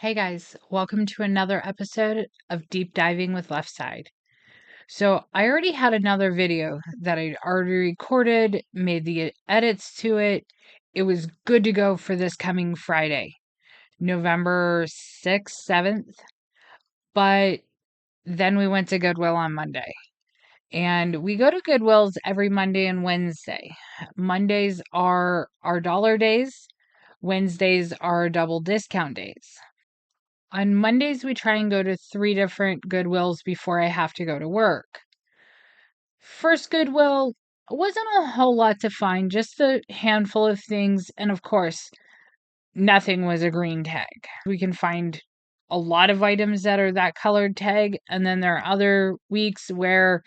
Hey guys, welcome to another episode of Deep Diving with Left Side. So, I already had another video that I'd already recorded, made the edits to it. It was good to go for this coming Friday, November 6th, 7th. But then we went to Goodwill on Monday. And we go to Goodwill's every Monday and Wednesday. Mondays are our dollar days, Wednesdays are double discount days. On Mondays, we try and go to 3 different Goodwills before I have to go to work. First Goodwill wasn't a whole lot to find, just a handful of things, and of course, nothing was a green tag. We can find a lot of items that are that colored tag, and then there are other weeks where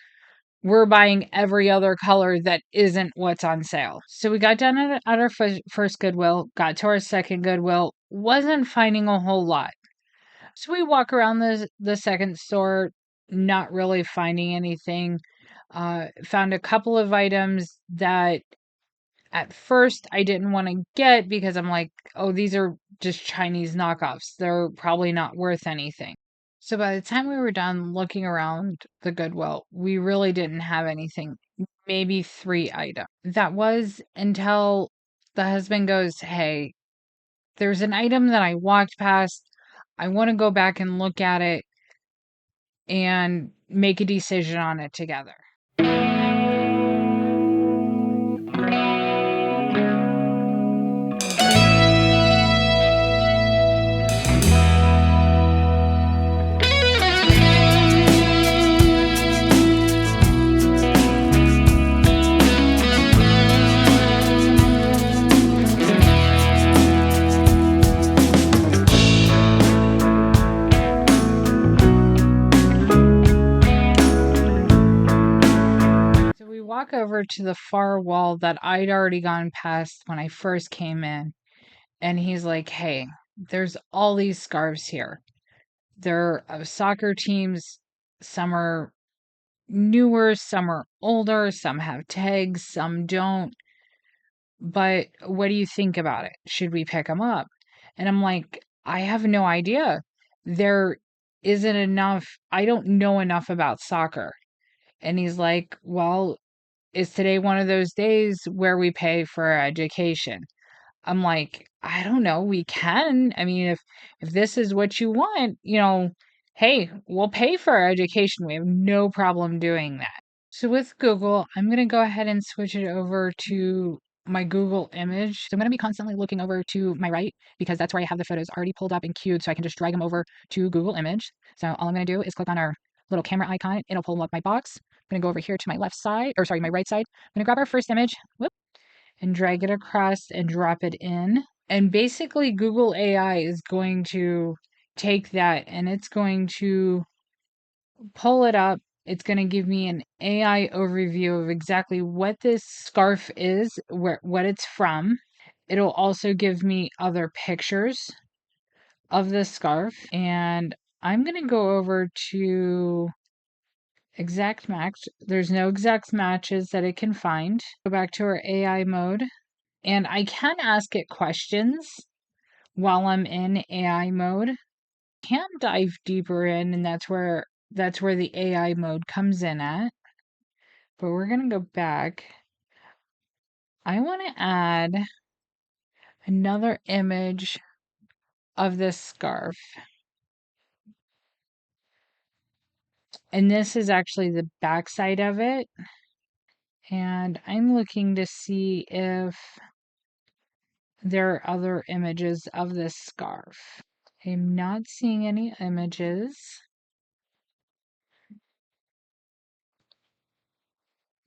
we're buying every other color that isn't what's on sale. So we got done at our first Goodwill, got to our second Goodwill, wasn't finding a whole lot. So we walk around the second store, not really finding anything. Found a couple of items that at first I didn't want to get because I'm like, oh, these are just Chinese knockoffs. They're probably not worth anything. So by the time we were done looking around the Goodwill, we really didn't have anything. Maybe 3 items. That was until the husband goes, hey, there's an item that I walked past. I want to go back and look at it and make a decision on it together. So we walk over to the far wall that I'd already gone past when I first came in. And he's like, hey, there's all these scarves here. They're of soccer teams. Some are newer, some are older, some have tags, some don't. But what do you think about it? Should we pick them up? And I'm like, I have no idea. There isn't enough. I don't know enough about soccer. And he's like, well, is today one of those days where we pay for our education? I'm like, I don't know, we can. I mean, if this is what you want, hey, we'll pay for our education. We have no problem doing that. So with Google, I'm going to go ahead and switch it over to my Google image. So I'm going to be constantly looking over to my right because that's where I have the photos already pulled up and queued, so I can just drag them over to Google image. So all I'm going to do is click on our little camera icon. It'll pull up my box. I'm going to go over here to my left side, or sorry, my right side. I'm going to grab our first image. Whoop, and drag it across and drop it in. And basically, Google AI is going to take that and it's going to pull it up. It's going to give me an AI overview of exactly what this scarf is, what it's from. It'll also give me other pictures of the scarf. And I'm going to go over to exact match. There's no exact matches that it can find. Go back to our AI mode. And I can ask it questions while I'm in AI mode. Can dive deeper in, and that's where the AI mode comes in at. But we're gonna go back. I want to add another image of this scarf. And this is actually the back side of it. And I'm looking to see if there are other images of this scarf. I'm not seeing any images.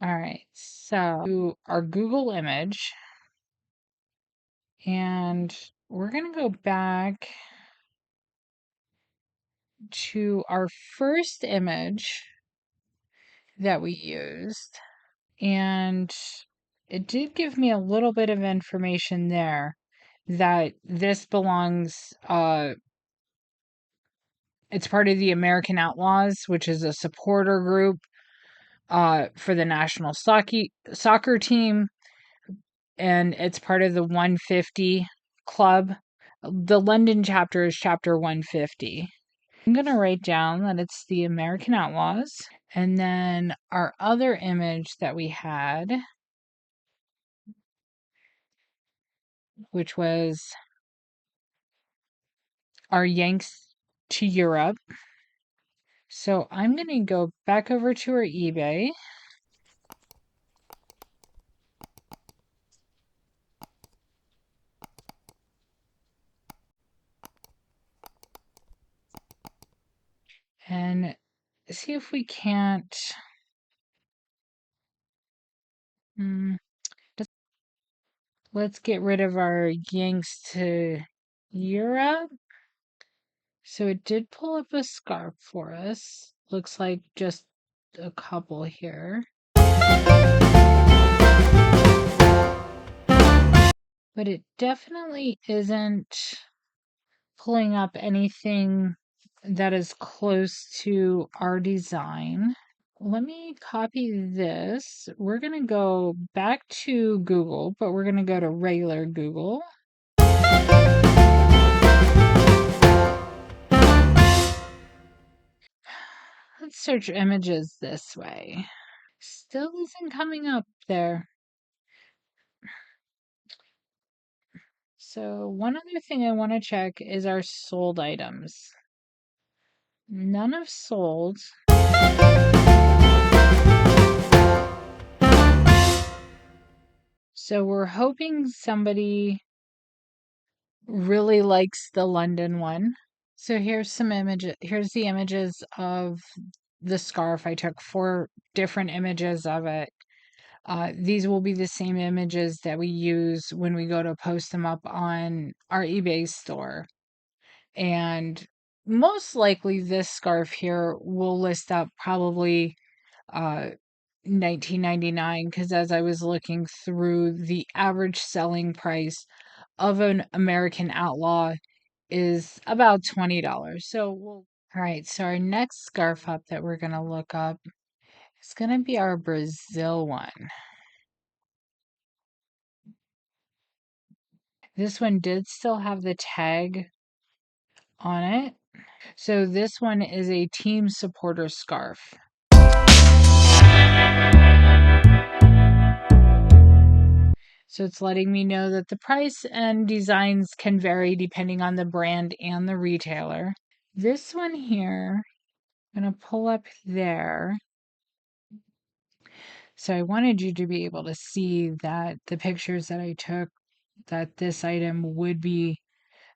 All right, so our Google image, and we're going to go back to our first image that we used, and it did give me a little bit of information there that this belongs, it's part of the American Outlaws, which is a supporter group for the national soccer team, and it's part of the 150 club The London chapter is chapter 150. I'm going to write down that it's the American Outlaws. And then our other image that we had, which was our Yanks to Europe. So I'm going to go back over to our eBay. And see if we can't. Let's get rid of our Yanks to Europe. So it did pull up a scarf for us. Looks like just a couple here. But it definitely isn't pulling up anything that is close to our design. Let me copy this. We're going to go back to Google, but we're going to go to regular Google. Let's search images this way. Still isn't coming up there. So one other thing I want to check is our sold items. None have sold. So we're hoping somebody really likes the London one. So here's some images. Here's the images of the scarf. I took 4 different images of it. These will be the same images that we use when we go to post them up on our eBay store. And most likely this scarf here will list up probably $19.99, because as I was looking through, the average selling price of an American Outlaw is about $20. All right, so our next scarf up that we're going to look up is going to be our Brazil one. This one did still have the tag on it. So this one is a team supporter scarf. So it's letting me know that the price and designs can vary depending on the brand and the retailer. This one here, I'm going to pull up there. So I wanted you to be able to see that the pictures that I took, that this item would be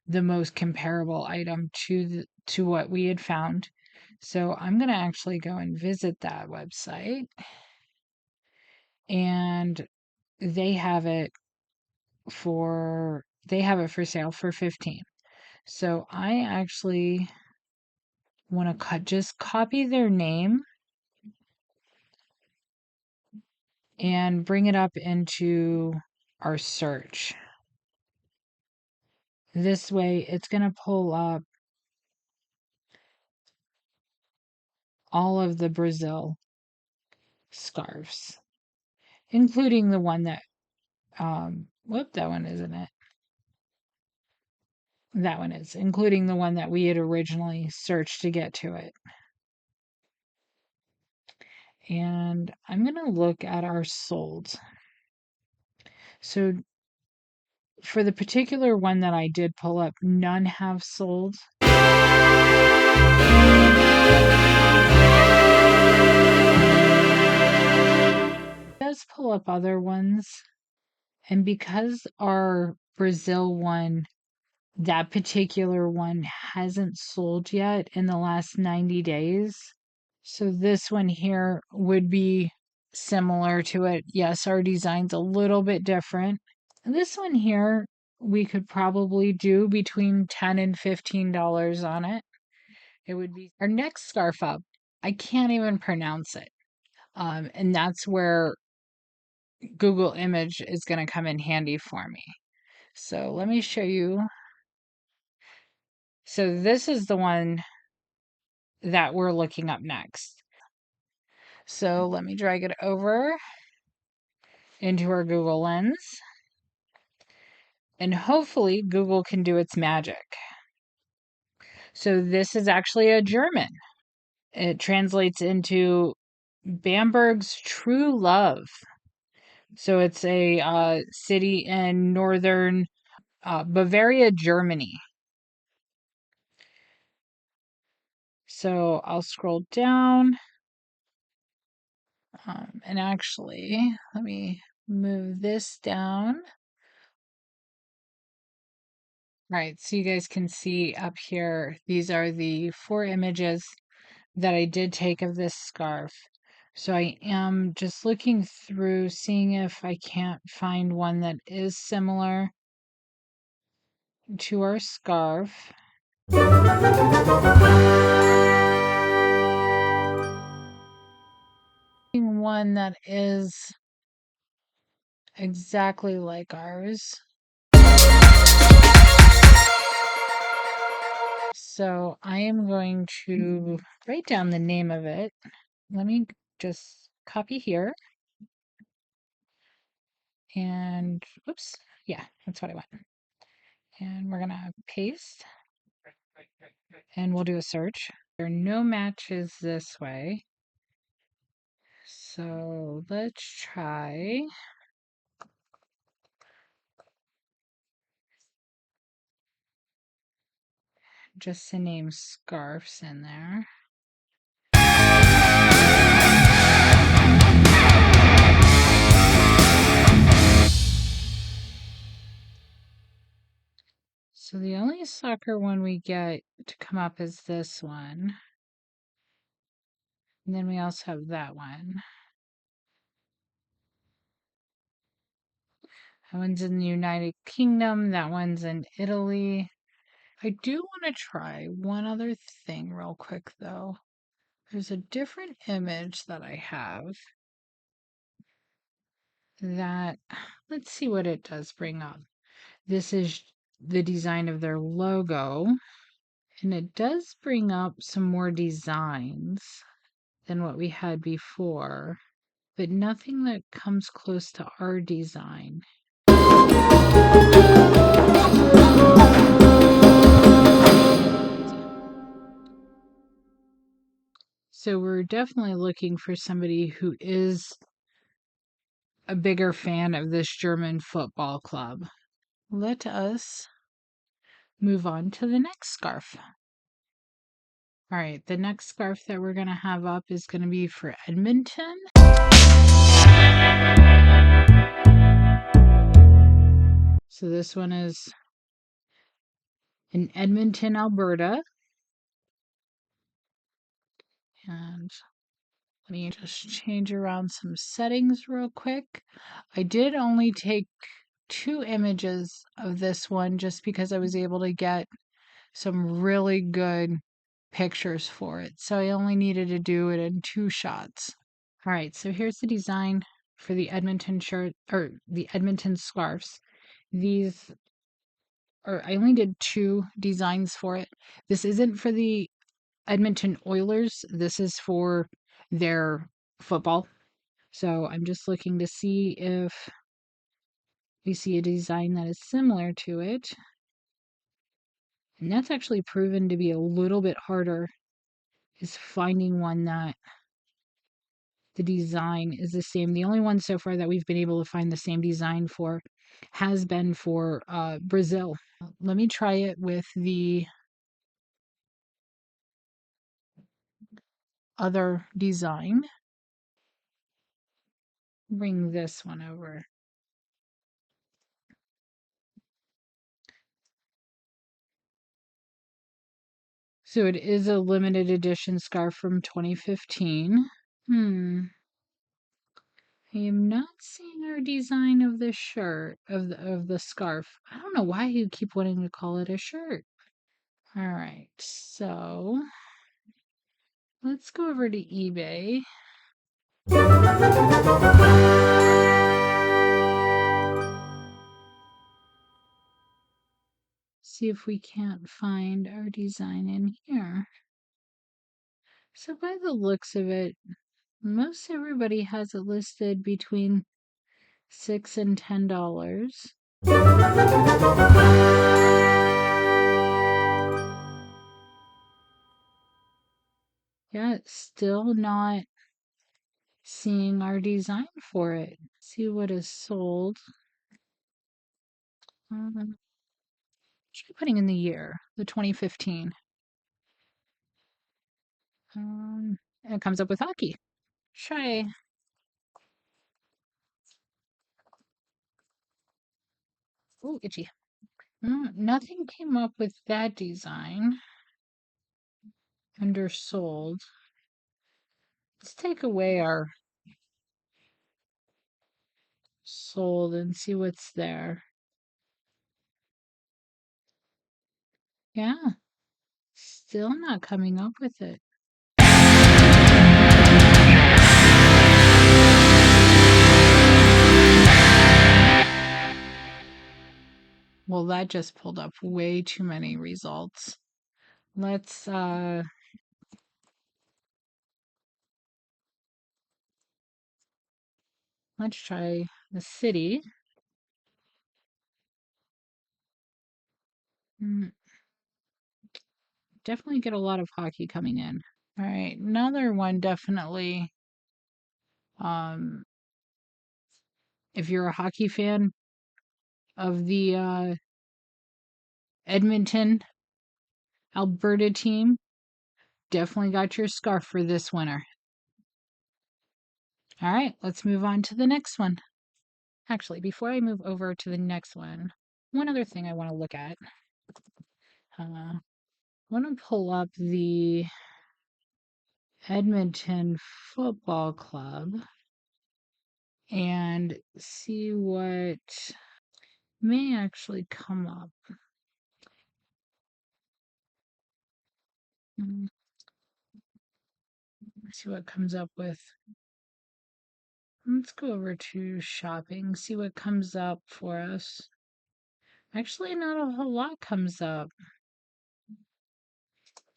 the most comparable item to what we had found. So I'm going to actually go and visit that website, and they have it for sale for 15. So I actually want to just copy their name and bring it up into our search. This way it's going to pull up all of the Brazil scarves, including the one that, that one isn't it. That one is, including the one that we had originally searched to get to it. And I'm going to look at our sold. So for the particular one that I did pull up, none have sold. It does pull up other ones. And because our Brazil one, that particular one hasn't sold yet in the last 90 days. So this one here would be similar to it. Yes, our design's a little bit different. This one here, we could probably do between $10 and $15 on it. It would be our next scarf up. I can't even pronounce it. And that's where Google Image is going to come in handy for me. So let me show you. So this is the one that we're looking up next. So let me drag it over into our Google Lens. And hopefully Google can do its magic. So this is actually a German. It translates into Bamberg's true love. So it's a city in northern Bavaria, Germany. So I'll scroll down. And actually, let me move this down. All right, so you guys can see up here, these are the 4 images that I did take of this scarf. So I am just looking through, seeing if I can't find one that is similar to our scarf. One that is exactly like ours. So I am going to write down the name of it. Let me just copy here. And oops, yeah, that's what I want. And we're gonna paste and we'll do a search. There are no matches this way. So let's try just the name Scarves in there. So the only soccer one we get to come up is this one. And then we also have that one. That one's in the United Kingdom. That one's in Italy. I do want to try one other thing real quick, though. There's a different image that I have that, let's see what it does bring up. This is the design of their logo, and it does bring up some more designs than what we had before, but nothing that comes close to our design. So we're definitely looking for somebody who is a bigger fan of this German football club. Let us move on to the next scarf. All right, the next scarf that we're going to have up is going to be for Edmonton. So this one is in Edmonton, Alberta. And let me just change around some settings real quick. I did only take 2 images of this one just because I was able to get some really good pictures for it. So I only needed to do it in 2 shots. All right, so here's the design for the Edmonton shirt or the Edmonton scarves. These or I only did 2 designs for it. This isn't for the Edmonton Oilers. This is for their football. So I'm just looking to see if we see a design that is similar to it. And that's actually proven to be a little bit harder, is finding one that the design is the same. The only one so far that we've been able to find the same design for has been for Brazil. Let me try it with the other design. Bring this one over. So it is a limited edition scarf from 2015. I am not seeing our design of the shirt, of the scarf. I don't know why you keep wanting to call it a shirt. All right, so let's go over to eBay. See if we can't find our design in here. So by the looks of it, most everybody has it listed between $6 and $10. Yeah, still not seeing our design for it. See what is sold. Should be putting in the year, the 2015. And it comes up with hockey. Try. Ooh, itchy. Nothing came up with that design under sold. Let's take away our sold and see what's there. Yeah, still not coming up with it. Well, that just pulled up way too many results. Let's try the city. Definitely get a lot of hockey coming in. All right, another one definitely. If you're a hockey fan of the Edmonton, Alberta team, definitely got your scarf for this winter. All right, let's move on to the next one. Actually, before I move over to the next one other thing I want to look at. I want to pull up the Edmonton Football Club and see what may actually come up. See what comes up with. Let's go over to shopping, see what comes up for us. Actually, not a whole lot comes up.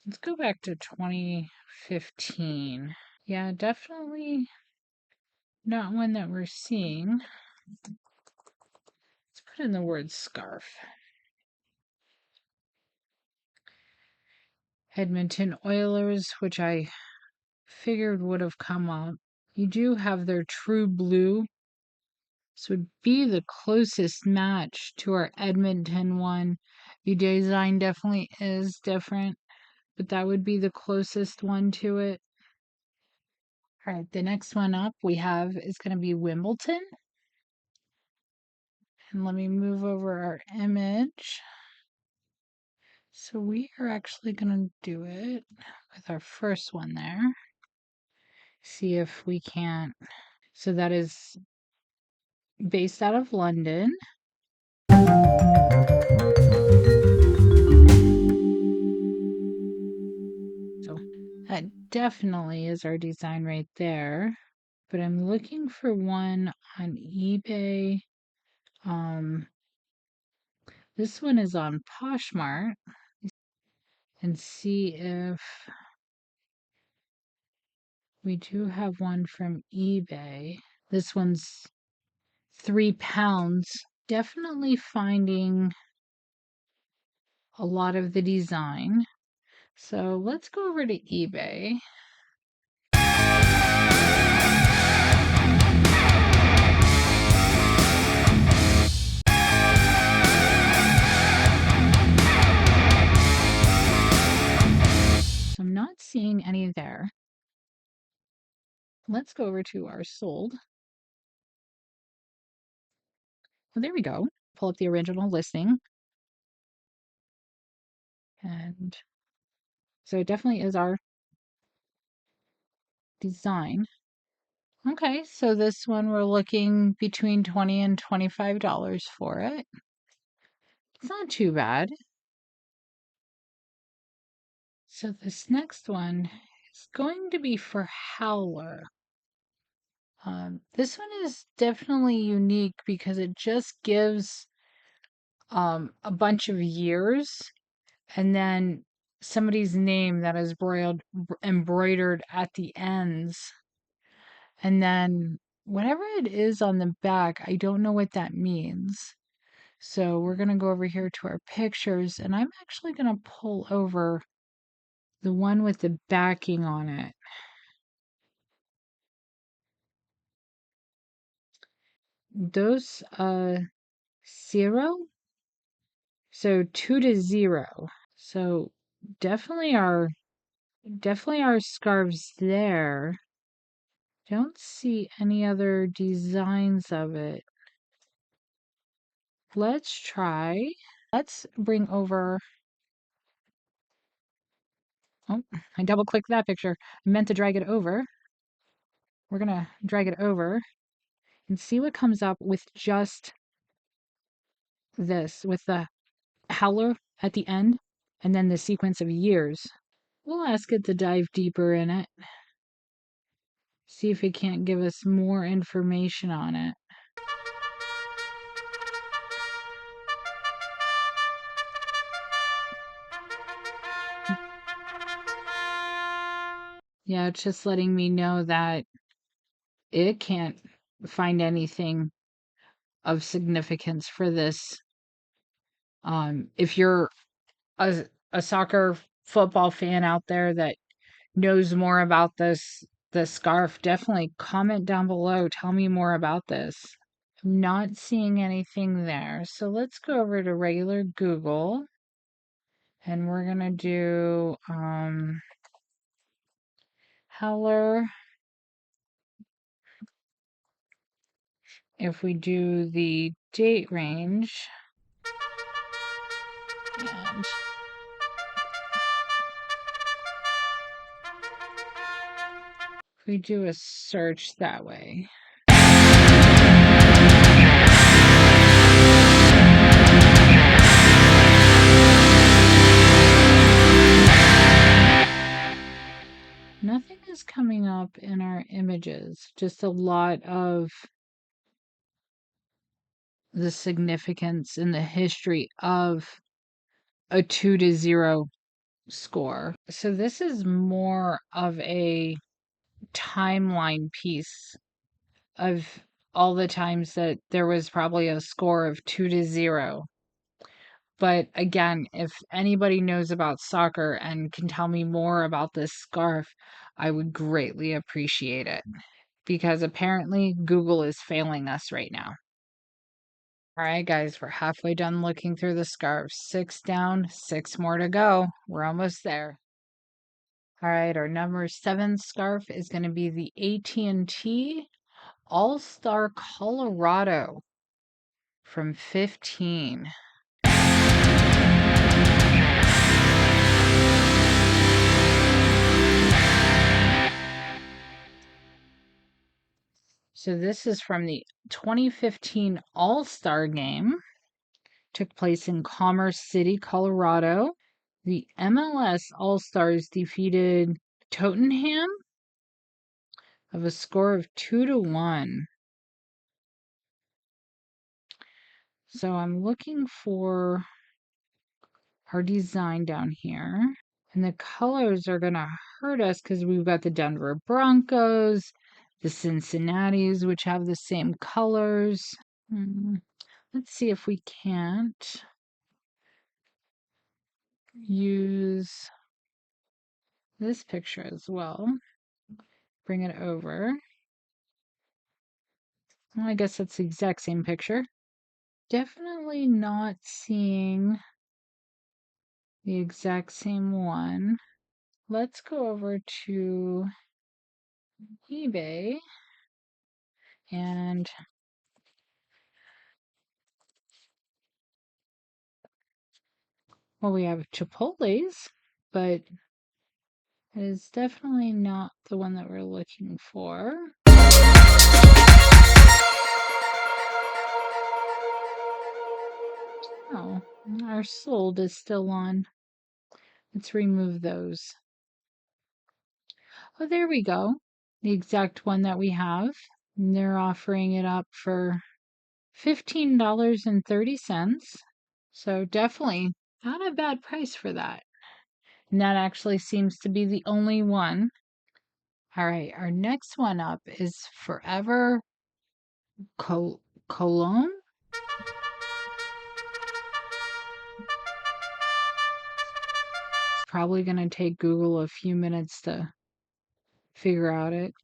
Let's go back to 2015. Yeah, definitely not one that we're seeing. Let's put in the word scarf. Edmonton Oilers, which I figured would have come up. You do have their true blue. This would be the closest match to our Edmonton one. The design definitely is different, but that would be the closest one to it. All right, the next one up we have is going to be Wimbledon. And let me move over our image. So we are actually going to do it with our first one there. See if we can't. So that is based out of London. So that definitely is our design right there. But I'm looking for one on eBay. This one is on Poshmark. And see if we do have one from eBay. This one's £3. Definitely finding a lot of the design. So let's go over to eBay. So I'm not seeing any there. Let's go over to our sold. Well, there we go. Pull up the original listing. And so it definitely is our design. Okay, so this one we're looking between $20 and $25 for it. It's not too bad. So this next one is going to be for Howler. This one is definitely unique because it just gives a bunch of years and then somebody's name that is embroidered at the ends. And then whatever it is on the back, I don't know what that means. So we're going to go over here to our pictures, and I'm actually going to pull over the one with the backing on it. Those, 0? So 2 to 0. So definitely our scarves there. Don't see any other designs of it. Let's try. Let's bring over. Oh, I double clicked that picture. I meant to drag it over. We're gonna drag it over and see what comes up with just this, with the howler at the end and then the sequence of years. We'll ask it to dive deeper in it. See if it can't give us more information on it. Yeah, it's just letting me know that it can't find anything of significance for this. If you're a soccer football fan out there that knows more about the scarf, definitely comment down below. Tell me more about this. I'm not seeing anything there. So let's go over to regular Google and we're gonna do Heller. If we do the date range and if we do a search that way. Nothing is coming up in our images, just a lot of the significance and the history of a 2 to 0 score. So this is more of a timeline piece of all the times that there was probably a score of 2 to 0. But again, if anybody knows about soccer and can tell me more about this scarf, I would greatly appreciate it. Because apparently Google is failing us right now. All right, guys, we're halfway done looking through the scarves. 6 down, 6 more to go. We're almost there. All right, our number 7 scarf is going to be the AT&T All-Star Colorado from 15. So this is from the 2015 All-Star Game. Took place in Commerce City, Colorado. The MLS All-Stars defeated Tottenham of a score of 2 to 1. So I'm looking for our design down here. And the colors are going to hurt us because we've got the Denver Broncos, the Cincinnatis, which have the same colors. Let's see if we can't use this picture as well. Bring it over. Well, I guess that's the exact same picture. Definitely not seeing the exact same one. Let's go over to eBay and well, we have Chipotle's, but it is definitely not the one that we're looking for. Oh, our sold is still on. Let's remove those. Oh, there we go. The exact one that we have. And they're offering it up for $15.30. So definitely not a bad price for that. And that actually seems to be the only one. All right, our next one up is Forever Cologne. Probably going to take Google a few minutes to figure out it.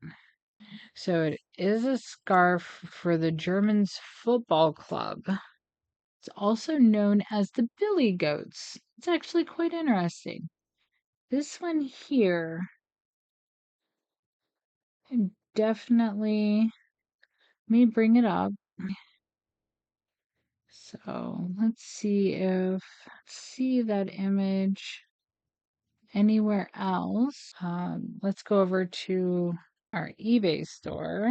So it is a scarf for the Germans football club. It's also known as the Billy Goats. It's actually quite interesting. This one here, definitely, let me bring it up. So let's see that image anywhere else. Let's go over to our eBay store.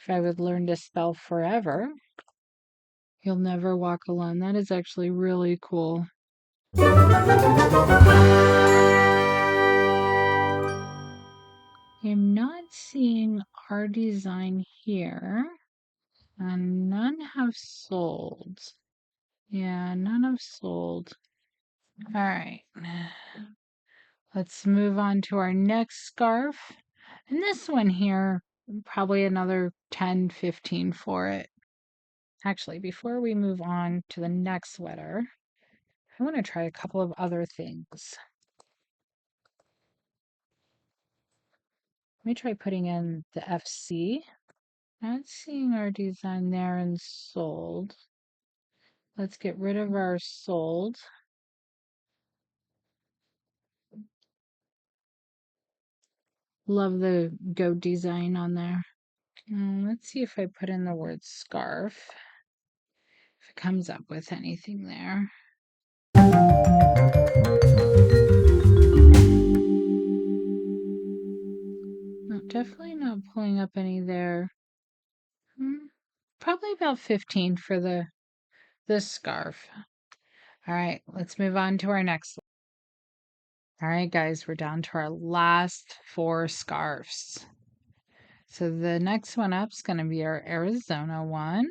If I would learn to spell forever, you'll never walk alone. That is actually really cool. I'm not seeing our design here, and none have sold. Yeah, none have sold. All right. Let's move on to our next scarf. And this one here, probably another 10, 15 for it. Actually, before we move on to the next sweater, I want to try a couple of other things. Let me try putting in the FC. Not seeing our design there and sold. Let's get rid of our sold. Love the goat design on there. Let's see if I put in the word scarf. If it comes up with anything there. No, definitely not pulling up any there. Probably about 15 for this scarf. All right, let's move on to our next one. All right, guys, we're down to our last 4 scarves. So the next one up is going to be our Arizona one.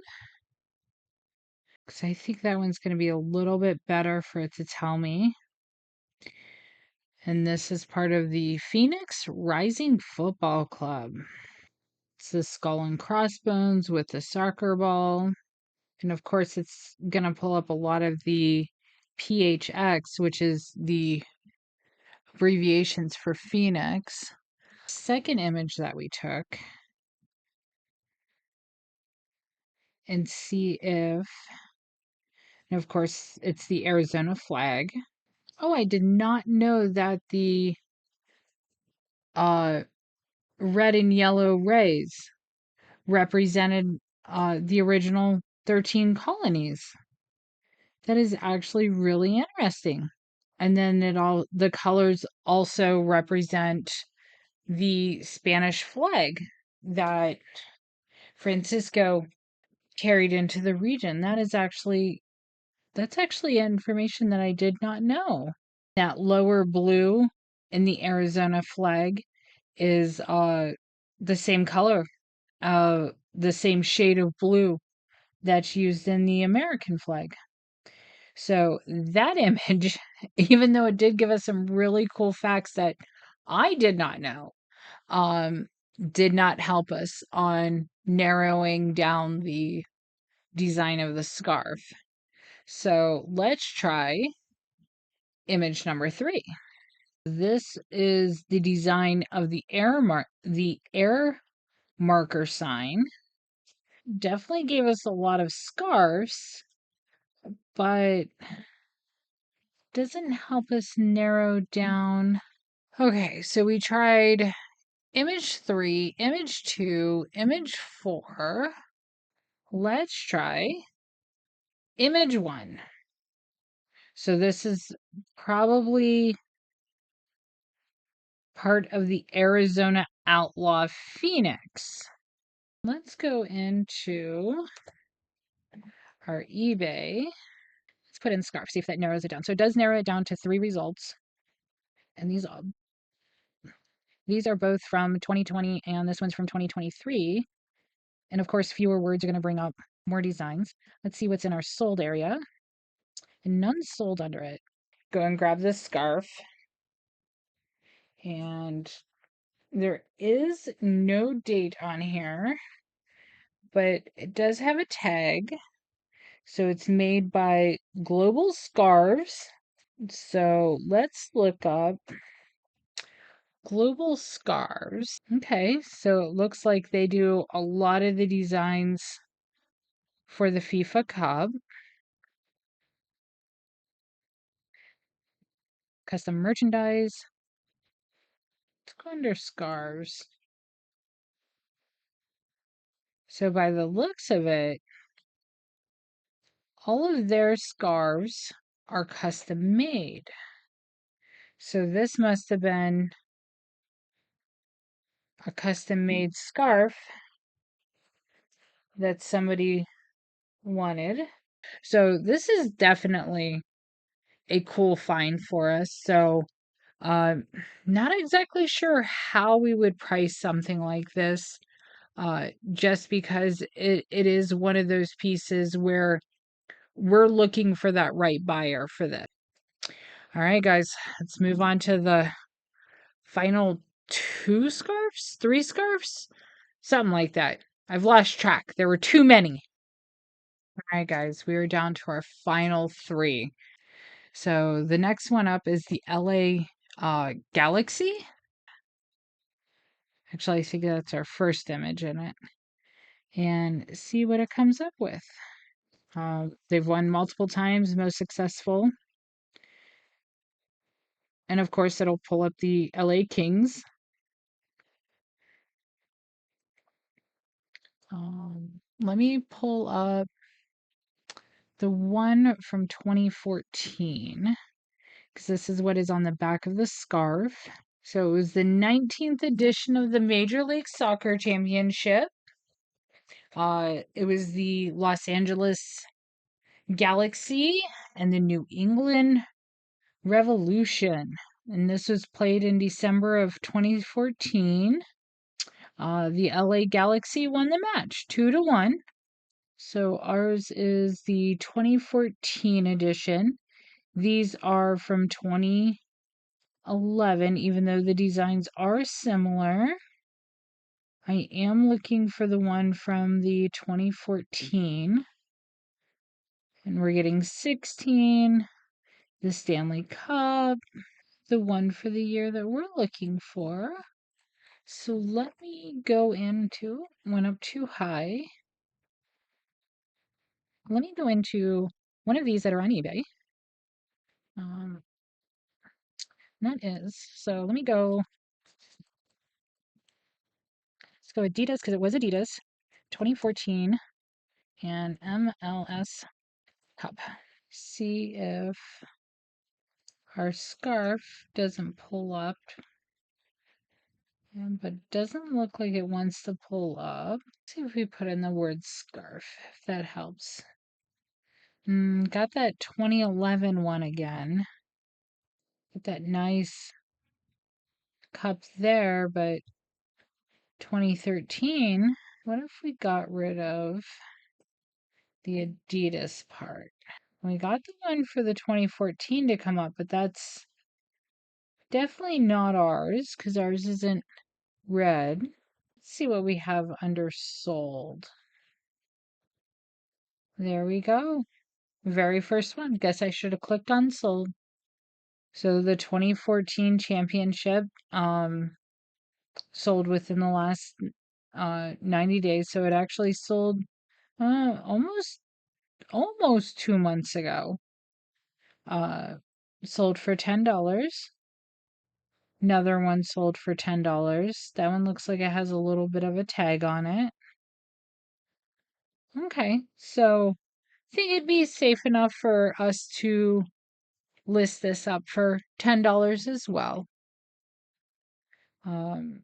Because I think that one's going to be a little bit better for it to tell me. And this is part of the Phoenix Rising Football Club. It's the skull and crossbones with the soccer ball. And of course, it's going to pull up a lot of the PHX, which is the abbreviations for Phoenix. Second image that we took. And see if, and of course, it's the Arizona flag. Oh, I did not know that the red and yellow rays represented the original 13 colonies. That is actually really interesting. And then the colors also represent the Spanish flag that Francisco carried into the region. That's actually information that I did not know. That lower blue in the Arizona flag is the same color, the same shade of blue that's used in the American flag. So that image, even though it did give us some really cool facts that I did not know, did not help us on narrowing down the design of the scarf. So let's try image number 3. This is the design of the air marker sign. Definitely gave us a lot of scarves, but doesn't help us narrow down. Okay, so we tried image 3, image 2, image 4. Let's try image 1. So this is probably part of the Arizona Outlaw Phoenix. Let's go into our eBay. Let's put in scarf, see if that narrows it down. So it does narrow it down to 3 results. And these are both from 2020 and this one's from 2023. And of course, fewer words are going to bring up more designs. Let's see what's in our sold area. And none sold under it. Go and grab this scarf. And there is no date on here, but it does have a tag. So it's made by Global Scarves. So let's look up global scarves. Okay, so it looks like they do a lot of the designs for the FIFA Cup, custom merchandise. Let's go under scarves. So by the looks of it, all of their scarves are custom made. So this must have been a custom made scarf that somebody wanted. So this is definitely a cool find for us. So uh, not exactly sure how we would price something like this. Just because it is one of those pieces where we're looking for that right buyer for this. All right, guys, let's move on to the final three scarves, something like that. I've lost track. There were too many. All right, guys, we are down to our final three. So the next one up is the LA Galaxy. Actually, I think that's our first image in it. And see what it comes up with. They've won multiple times, most successful. And of course, it'll pull up the LA Kings. Let me pull up the one from 2014, because this is what is on the back of the scarf. So it was the 19th edition of the Major League Soccer Championship. It was the Los Angeles Galaxy and the New England Revolution. And this was played in December of 2014. The LA Galaxy won the match 2-1. So ours is the 2014 edition. These are from 2011, even though the designs are similar. I am looking for the one from the 2014. And we're getting 16, the Stanley Cup, the one for the year that we're looking for. So let me go into, went up too high. Let me go into one of these that are on eBay. That is, so let me go, let's go Adidas because it was Adidas, 2014 and MLS Cup. See if our scarf doesn't pull up, but doesn't look like it wants to pull up. See if we put in the word scarf, if that helps. Got that 2011 one again. Got that nice cup there, but 2013, what if we got rid of the Adidas part? We got the one for the 2014 to come up, but that's definitely not ours because ours isn't red. Let's see what we have under sold. There we go. Very first one. Guess I should have clicked on sold. So the 2014 championship sold within the last 90 days. So it actually sold almost 2 months ago. Sold for $10. Another one sold for $10. That one looks like it has a little bit of a tag on it. Okay, so I think it'd be safe enough for us to list this up for $10 as well. Um,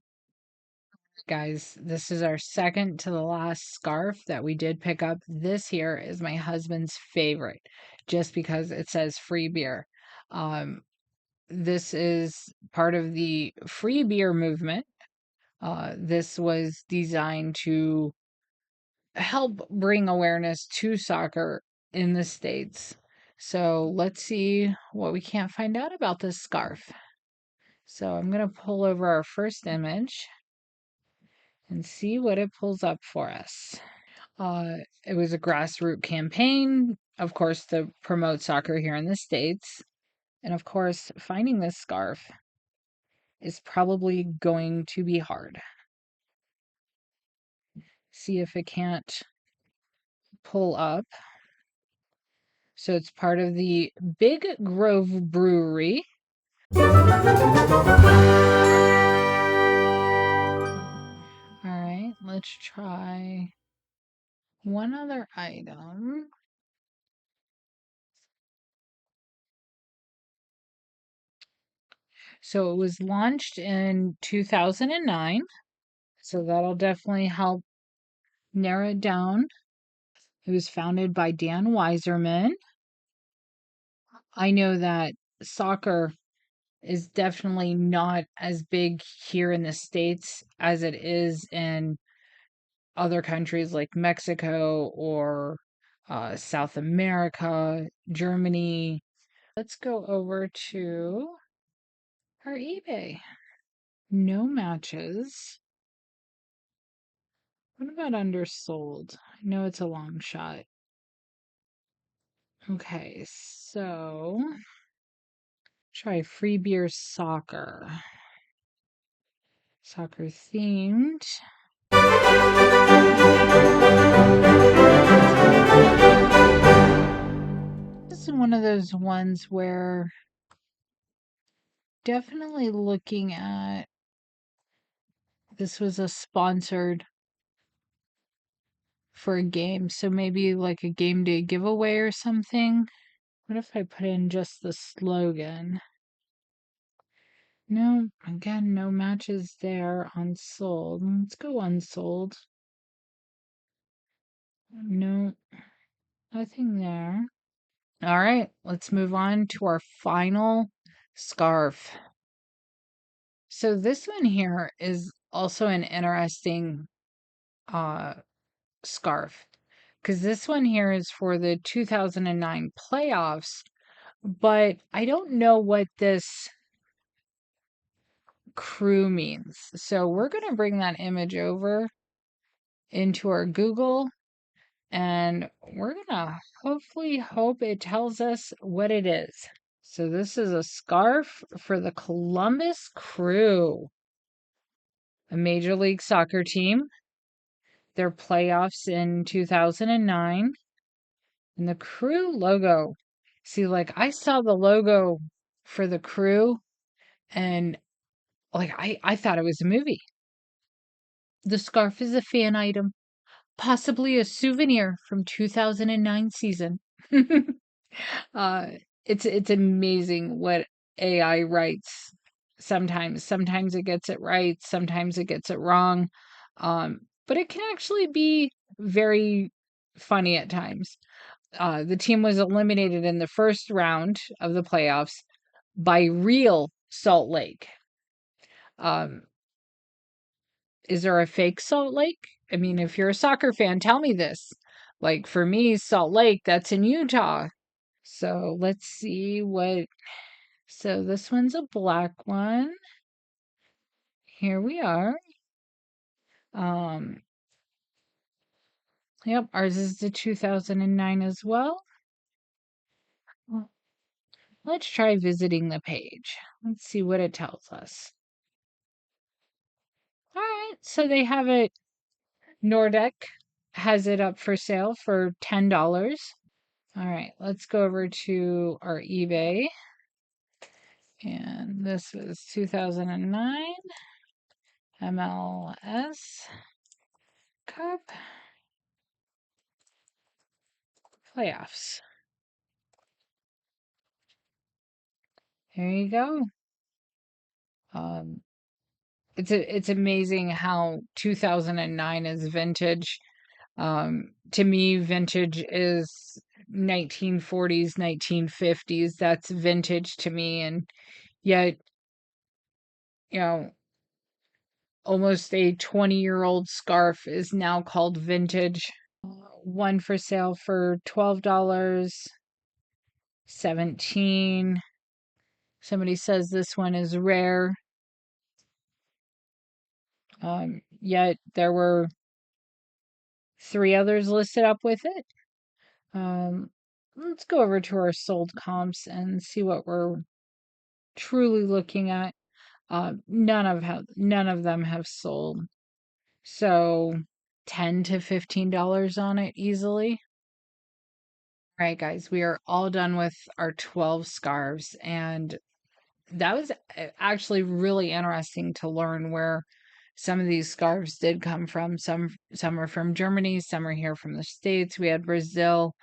guys, this is our second to the last scarf that we did pick up. This here is my husband's favorite, just because it says free beer. This is part of the free beer movement. This was designed to help bring awareness to soccer in the States. So let's see what we can't find out about this scarf. So I'm going to pull over our first image and see what it pulls up for us. It was a grassroots campaign, of course, to promote soccer here in the States. And of course, finding this scarf is probably going to be hard. See if it can't pull up. So it's part of the Big Grove Brewery. All right, let's try one other item. So it was launched in 2009. So that'll definitely help narrow it down. It was founded by Dan Weiserman. I know that soccer is definitely not as big here in the States as it is in other countries like Mexico or South America, Germany. Let's go over to our eBay. No matches. What about undersold? I know it's a long shot. Okay, so try free beer soccer. Soccer themed. This is one of those ones where definitely looking at this was a sponsored for a game, so maybe like a game day giveaway or something. What if I put in just the slogan? No, again, no matches there. Unsold. Let's go unsold. No, nothing there. All right, let's move on to our final scarf. So this one here is also an interesting scarf because this one here is for the 2009 playoffs, but I don't know what this crew means. So we're going to bring that image over into our Google and we're going to hopefully hope it tells us what it is. So this is a scarf for the Columbus Crew, a Major League Soccer team. Their playoffs in 2009 and the Crew logo. See, like I saw the logo for the Crew and like I thought it was a movie. The scarf is a fan item, possibly a souvenir from 2009 season. uh, it's amazing what AI writes. Sometimes it gets it right, sometimes it gets it wrong. But it can actually be very funny at times. The team was eliminated in the first round of the playoffs by real Salt Lake. Um, is there a fake Salt Lake? I mean, if you're a soccer fan, tell me this. Like for me, Salt Lake, that's in Utah. So let's see what. So this one's a black one. Here we are. Um, yep, ours is the 2009 as well. Well, let's try visiting the page. Let's see what it tells us. All right, so they have it. Nordic has it up for sale for $10. All right, let's go over to our eBay. And this was 2009 MLS Cup playoffs. There you go. Um, it's amazing how 2009 is vintage. To me, vintage is 1940s, 1950s. That's vintage to me, and yet, you know, almost a 20-year-old scarf is now called vintage. One for sale for $12, 17. Somebody says this one is rare. Yet there were 3 others listed up with it. Let's go over to our sold comps and see what we're truly looking at. None of them have sold. So $10 to $15 on it easily. All right, guys, we are all done with our 12 scarves, and that was actually really interesting to learn where some of these scarves did come from. Some are from Germany, some are here from the States. We had Brazil.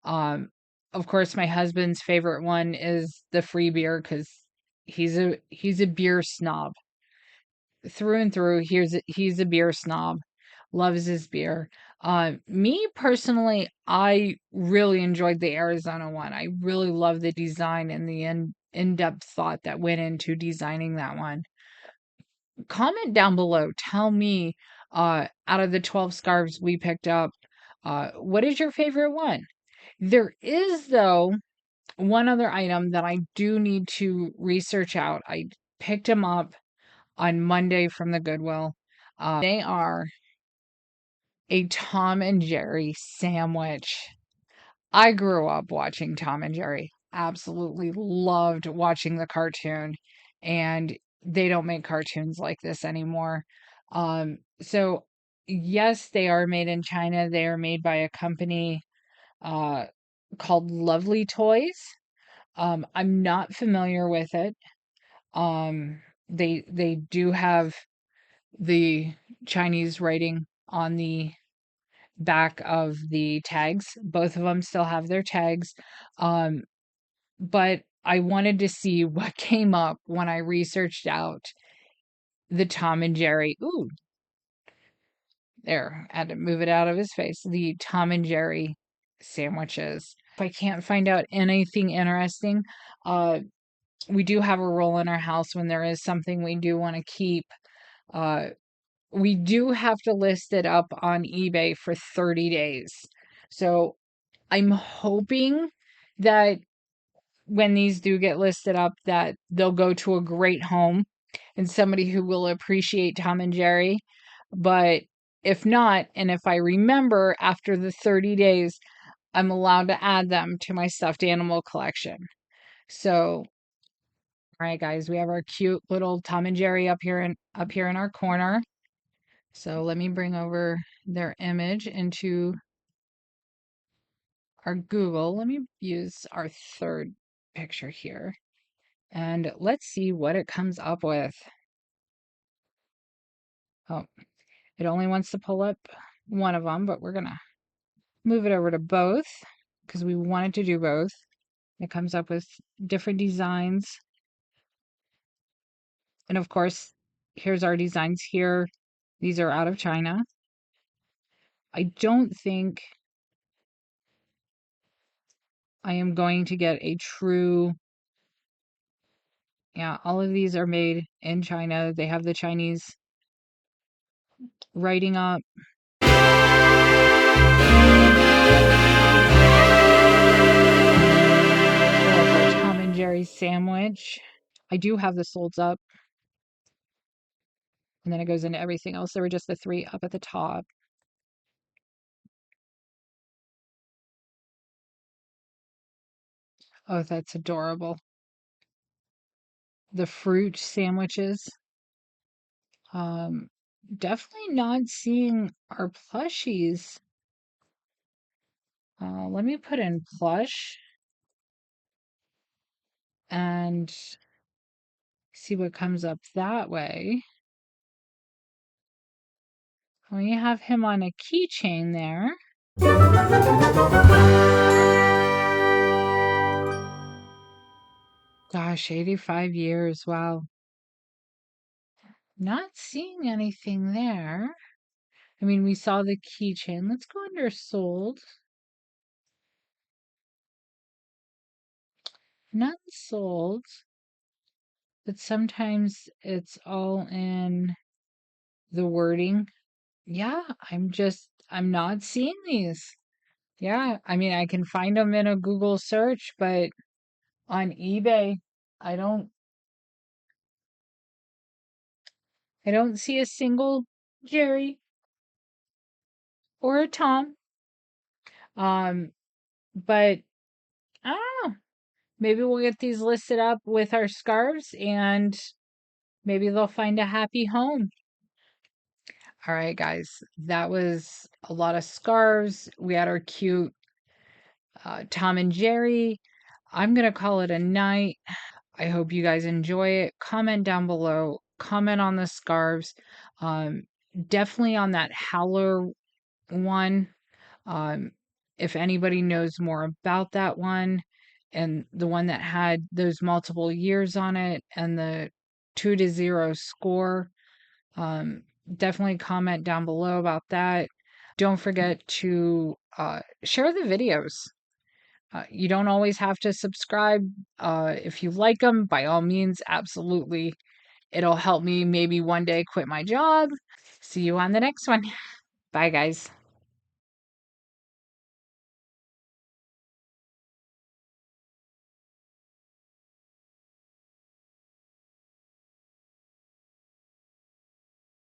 Um, of course, my husband's favorite one is the free beer because he's a beer snob through and through. He's a beer snob, loves his beer. Me personally, I really enjoyed the Arizona one. I really love the design and the in-depth thought that went into designing that one. Comment down below. Tell me, out of the 12 scarves we picked up, what is your favorite one? There is, though, one other item that I do need to research out. I picked them up on Monday from the Goodwill. They are a Tom and Jerry sandwich. I grew up watching Tom and Jerry. Absolutely loved watching the cartoon, and they don't make cartoons like this anymore. So yes, they are made in China. They are made by a company uh called Lovely Toys. I'm not familiar with it. Um, they do have the Chinese writing on the back of the tags. Both of them still have their tags. Um, but I wanted to see what came up when I researched out the Tom and Jerry. Ooh, there, I had to move it out of his face. The Tom and Jerry sandwiches. If I can't find out anything interesting, uh, we do have a rule in our house when there is something we do want to keep. Uh, we do have to list it up on eBay for 30 days. So I'm hoping that when these do get listed up, that they'll go to a great home and somebody who will appreciate Tom and Jerry. But if not, and if I remember after the 30 days, I'm allowed to add them to my stuffed animal collection. So, all right, guys, we have our cute little Tom and Jerry up here in our corner. So let me bring over their image into our Google. Let me use our third picture here. And let's see what it comes up with. Oh, it only wants to pull up one of them, but we're going to move it over to both because we wanted to do both. It comes up with different designs. And of course, here's our designs here. These are out of China. I don't think I am going to get a true, yeah, all of these are made in China. They have the Chinese writing up. Tom and Jerry sandwich. I do have the solds up. And then it goes into everything else. There were just the three up at the top. Oh, that's adorable. The fruit sandwiches. Um, Definitely not seeing our plushies. Let me put in plush and see what comes up that way. We have him on a keychain there. Gosh, 85 years. Wow. Not seeing anything there. I mean, we saw the keychain. Let's go under sold. Not sold, but sometimes it's all in the wording. Yeah, I'm not seeing these. Yeah, I mean, I can find them in a Google search, but on eBay, I don't I don't see a single Jerry or a Tom. Um, but I don't know. maybe we'll get these listed up with our scarves and maybe they'll find a happy home. All right, guys, that was a lot of scarves. We had our cute Tom and Jerry. I'm going to call it a night. I hope you guys enjoy it. Comment down below. Comment on the scarves. Um, Definitely on that Howler one. Um, if anybody knows more about that one and the one that had those multiple years on it and the 2-0 score, definitely comment down below about that. Don't forget to share the videos. You don't always have to subscribe. If you like them, by all means, absolutely. It'll help me maybe one day quit my job. See you on the next one. Bye, guys.